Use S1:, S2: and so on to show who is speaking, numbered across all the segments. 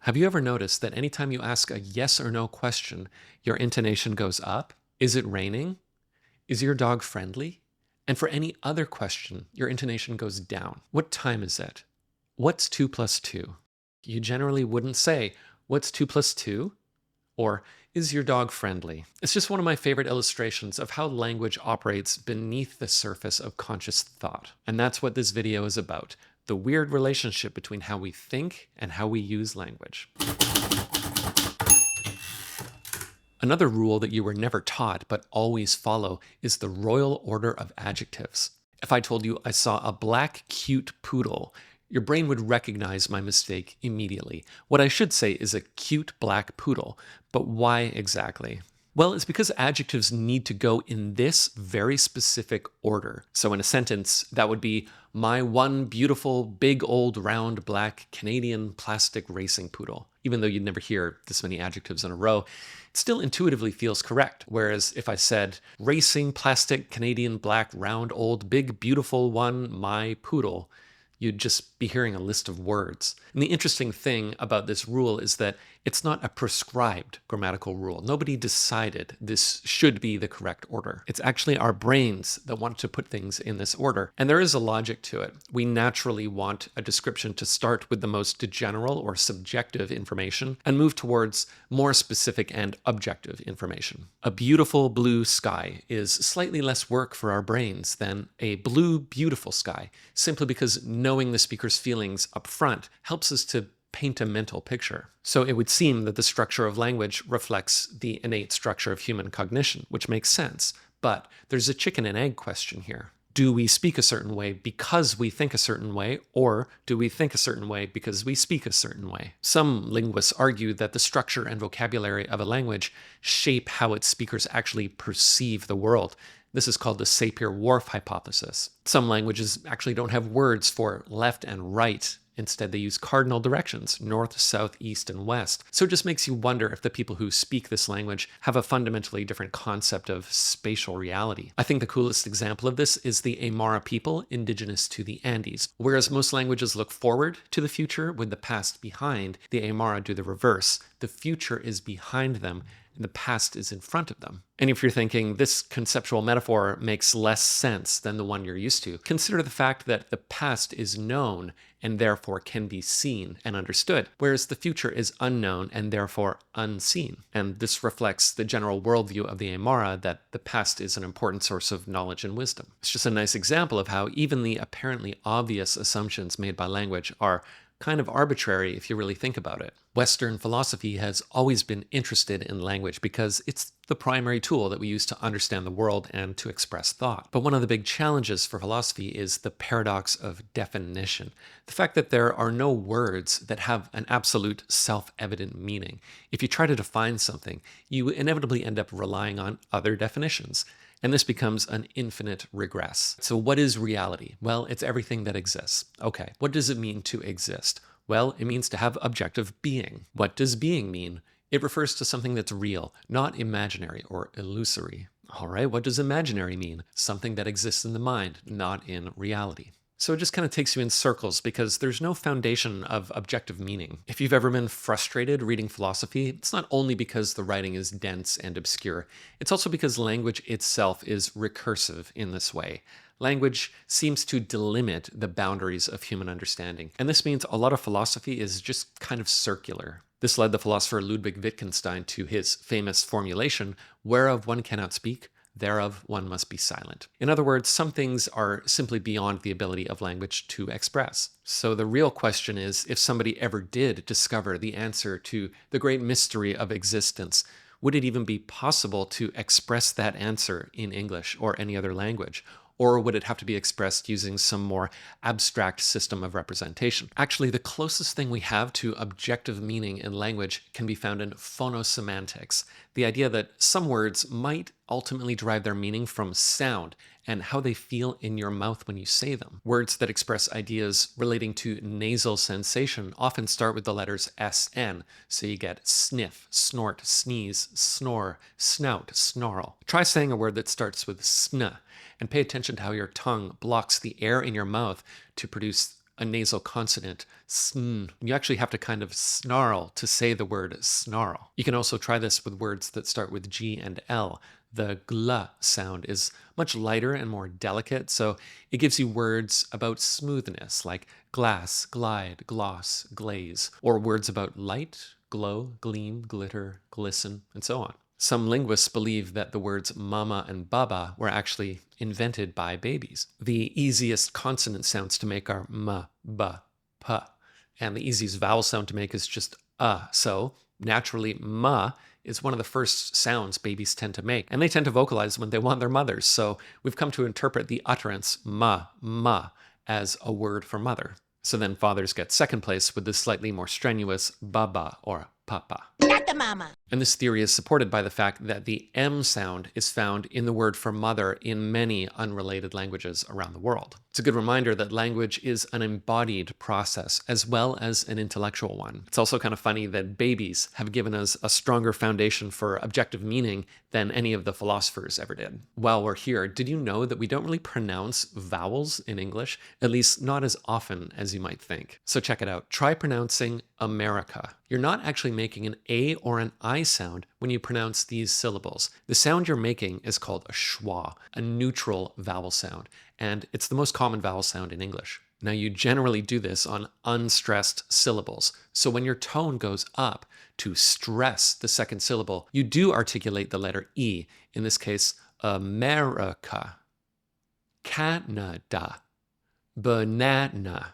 S1: Have you ever noticed that anytime you ask a yes or no question, your intonation goes up? Is it raining? Is your dog friendly? And for any other question, your intonation goes down. What time is it? What's 2 plus 2? You generally wouldn't say, what's 2 plus 2? Or, is your dog friendly? It's just one of my favorite illustrations of how language operates beneath the surface of conscious thought. And that's what this video is about, the weird relationship between how we think and how we use language. Another rule that you were never taught but always follow is the royal order of adjectives. If I told you I saw a black, cute poodle, your brain would recognize my mistake immediately. What I should say is a cute black poodle, but why exactly? Well, it's because adjectives need to go in this very specific order. So in a sentence, that would be, my one beautiful, big old round black Canadian plastic racing poodle. Even though you'd never hear this many adjectives in a row, it still intuitively feels correct. Whereas if I said, racing plastic Canadian black round old big beautiful one, my poodle, you'd just be hearing a list of words. And the interesting thing about this rule is that it's not a prescribed grammatical rule. Nobody decided this should be the correct order. It's actually our brains that want to put things in this order. And there is a logic to it. We naturally want a description to start with the most general or subjective information and move towards more specific and objective information. A beautiful blue sky is slightly less work for our brains than a blue, beautiful sky, simply because knowing the speaker's feelings up front helps us to paint a mental picture. So it would seem that the structure of language reflects the innate structure of human cognition, which makes sense. But there's a chicken and egg question here. Do we speak a certain way because we think a certain way, or do we think a certain way because we speak a certain way? Some linguists argue that the structure and vocabulary of a language shape how its speakers actually perceive the world. This is called the Sapir-Whorf hypothesis. Some languages actually don't have words for left and right. Instead, they use cardinal directions, north, south, east, and west. So it just makes you wonder if the people who speak this language have a fundamentally different concept of spatial reality. I think the coolest example of this is the Aymara people indigenous to the Andes. Whereas most languages look forward to the future with the past behind, the Aymara do the reverse. The future is behind them, and the past is in front of them. And if you're thinking this conceptual metaphor makes less sense than the one you're used to, consider the fact that the past is known and therefore can be seen and understood, whereas the future is unknown and therefore unseen. And this reflects the general worldview of the Aymara that the past is an important source of knowledge and wisdom. It's just a nice example of how even the apparently obvious assumptions made by language are kind of arbitrary if you really think about it. Western philosophy has always been interested in language because it's the primary tool that we use to understand the world and to express thought. But one of the big challenges for philosophy is the paradox of definition. The fact that there are no words that have an absolute self-evident meaning. If you try to define something, you inevitably end up relying on other definitions. And this becomes an infinite regress. So what is reality? Well, it's everything that exists. Okay, what does it mean to exist? Well, it means to have objective being. What does being mean? It refers to something that's real, not imaginary or illusory. All right, what does imaginary mean? Something that exists in the mind, not in reality. So it just kind of takes you in circles because there's no foundation of objective meaning. If you've ever been frustrated reading philosophy, it's not only because the writing is dense and obscure, it's also because language itself is recursive in this way. Language seems to delimit the boundaries of human understanding, and this means a lot of philosophy is just kind of circular. This led the philosopher Ludwig Wittgenstein to his famous formulation, whereof one cannot speak, thereof one must be silent. In other words, some things are simply beyond the ability of language to express. So the real question is, if somebody ever did discover the answer to the great mystery of existence, would it even be possible to express that answer in English or any other language? Or would it have to be expressed using some more abstract system of representation? Actually, the closest thing we have to objective meaning in language can be found in phonosemantics, the idea that some words might ultimately derive their meaning from sound and how they feel in your mouth when you say them. Words that express ideas relating to nasal sensation often start with the letters SN, so you get sniff, snort, sneeze, snore, snout, snarl. Try saying a word that starts with sn, and pay attention to how your tongue blocks the air in your mouth to produce a nasal consonant, sn. You actually have to kind of snarl to say the word snarl. You can also try this with words that start with G and L. The gl sound is much lighter and more delicate, so it gives you words about smoothness, like glass, glide, gloss, glaze, or words about light, glow, gleam, glitter, glisten, and so on. Some linguists believe that the words mama and baba were actually invented by babies. The easiest consonant sounds to make are m, b, p, and the easiest vowel sound to make is just so naturally ma is one of the first sounds babies tend to make, and they tend to vocalize when they want their mothers. So we've come to interpret the utterance ma as a word for mother. So then fathers get second place with the slightly more strenuous baba or papa.
S2: Not the mama.
S1: And this theory is supported by the fact that the M sound is found in the word for mother in many unrelated languages around the world. It's a good reminder that language is an embodied process as well as an intellectual one. It's also kind of funny that babies have given us a stronger foundation for objective meaning than any of the philosophers ever did. While we're here, did you know that we don't really pronounce vowels in English, at least not as often as you might think? So check it out. Try pronouncing America. You're not actually making an A or an I sound when you pronounce these syllables. The sound you're making is called a schwa, a neutral vowel sound, and it's the most common vowel sound in English. Now, you generally do this on unstressed syllables. So when your tone goes up to stress the second syllable, you do articulate the letter E, in this case, America, Canada, banana.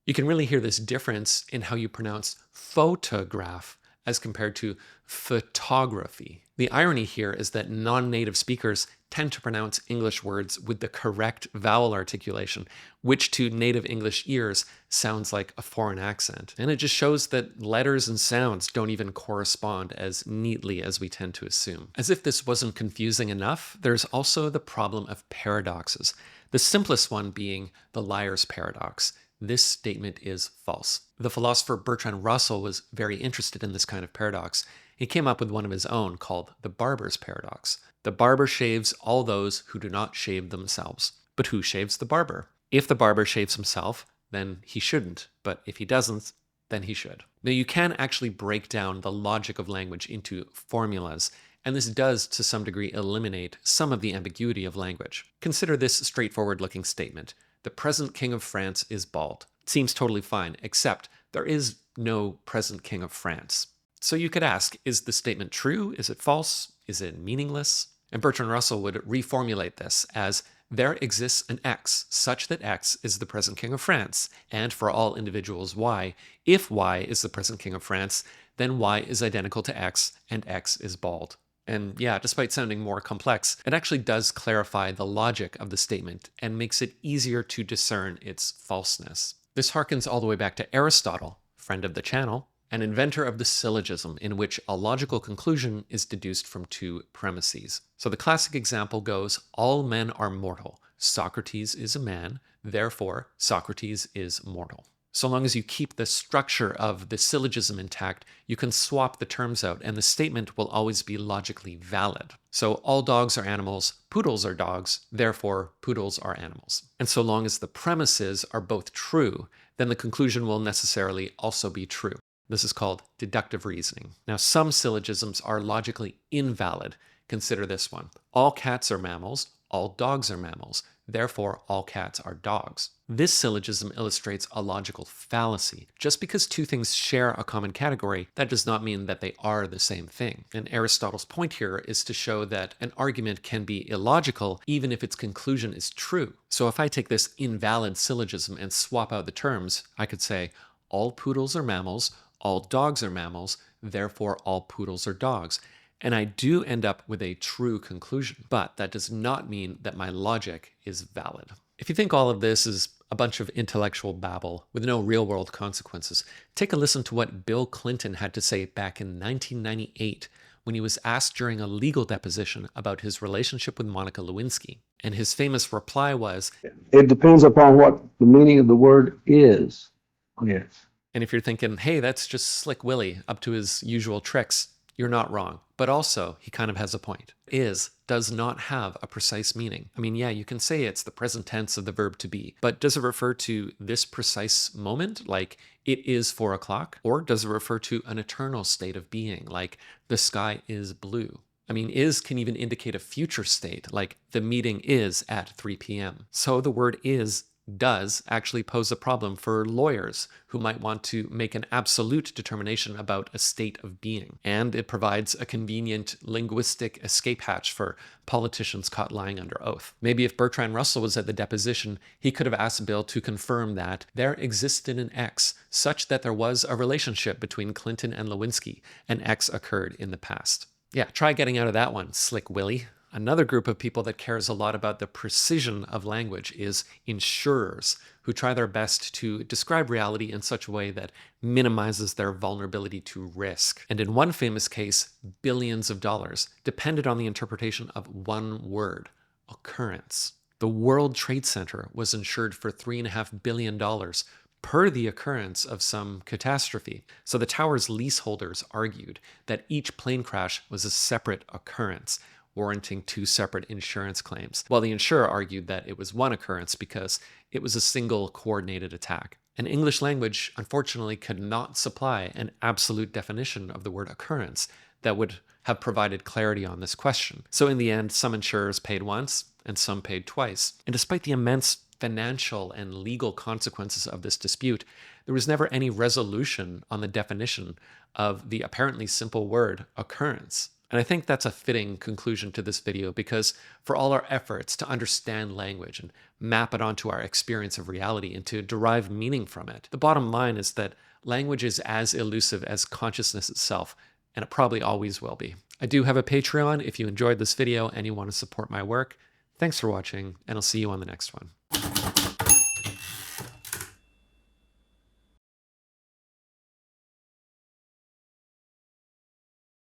S1: You can really hear this difference in how you pronounce photograph as compared to photography. The irony here is that non-native speakers tend to pronounce English words with the correct vowel articulation, which to native English ears sounds like a foreign accent. And it just shows that letters and sounds don't even correspond as neatly as we tend to assume. As if this wasn't confusing enough, there's also the problem of paradoxes. The simplest one being the liar's paradox. This statement is false. The philosopher Bertrand Russell was very interested in this kind of paradox. He came up with one of his own called the barber's paradox. The barber shaves all those who do not shave themselves. But who shaves the barber? If the barber shaves himself, then he shouldn't. But if he doesn't, then he should. Now, you can actually break down the logic of language into formulas, and this does to some degree eliminate some of the ambiguity of language. Consider this straightforward-looking statement. The present king of France is bald. It seems totally fine, except there is no present king of France. So you could ask, is the statement true? Is it false? Is it meaningless? And Bertrand Russell would reformulate this as, there exists an X, such that X is the present king of France, and for all individuals Y, if Y is the present king of France, then Y is identical to X, and X is bald. And yeah, despite sounding more complex, it actually does clarify the logic of the statement and makes it easier to discern its falseness. This harkens all the way back to Aristotle, friend of the channel, an inventor of the syllogism in which a logical conclusion is deduced from two premises. So the classic example goes, all men are mortal. Socrates is a man, therefore Socrates is mortal. So long as you keep the structure of the syllogism intact, you can swap the terms out and the statement will always be logically valid. So all dogs are animals, poodles are dogs, therefore poodles are animals. And so long as the premises are both true, then the conclusion will necessarily also be true. This is called deductive reasoning. Now, some syllogisms are logically invalid. Consider this one. All cats are mammals, all dogs are mammals, therefore all cats are dogs. This syllogism illustrates a logical fallacy. Just because two things share a common category, that does not mean that they are the same thing. And Aristotle's point here is to show that an argument can be illogical even if its conclusion is true. So if I take this invalid syllogism and swap out the terms, I could say, all poodles are mammals, all dogs are mammals, therefore all poodles are dogs. And I do end up with a true conclusion, but that does not mean that my logic is valid. If you think all of this is a bunch of intellectual babble with no real-world consequences, take a listen to what Bill Clinton had to say back in 1998 when he was asked during a legal deposition about his relationship with Monica Lewinsky. And his famous reply was,
S3: it depends upon what the meaning of the word is. Yes.
S1: And if you're thinking, hey, that's just Slick Willie up to his usual tricks, You're not wrong, but also he kind of has a point. Is does not have a precise meaning. I mean, yeah, you can say it's the present tense of the verb to be, but does it refer to this precise moment, like it is 4 o'clock? Or does it refer to an eternal state of being, like the sky is blue? I mean, is can even indicate a future state, like the meeting is at 3 p.m. So the word is does actually pose a problem for lawyers who might want to make an absolute determination about a state of being. And it provides a convenient linguistic escape hatch for politicians caught lying under oath. Maybe if Bertrand Russell was at the deposition, he could have asked Bill to confirm that there existed an X such that there was a relationship between Clinton and Lewinsky. An X occurred in the past. Yeah, try getting out of that one, Slick Willie. Another group of people that cares a lot about the precision of language is insurers, who try their best to describe reality in such a way that minimizes their vulnerability to risk. And in one famous case, billions of dollars depended on the interpretation of one word, occurrence. The World Trade Center was insured for $3.5 billion per the occurrence of some catastrophe. So the tower's leaseholders argued that each plane crash was a separate occurrence, warranting two separate insurance claims, while the insurer argued that it was one occurrence because it was a single coordinated attack. And English language, unfortunately, could not supply an absolute definition of the word occurrence that would have provided clarity on this question. So in the end, some insurers paid once and some paid twice. And despite the immense financial and legal consequences of this dispute, there was never any resolution on the definition of the apparently simple word occurrence. And I think that's a fitting conclusion to this video, because for all our efforts to understand language and map it onto our experience of reality and to derive meaning from it, the bottom line is that language is as elusive as consciousness itself, and it probably always will be. I do have a Patreon if you enjoyed this video and you want to support my work. Thanks for watching, and I'll see you on the next one.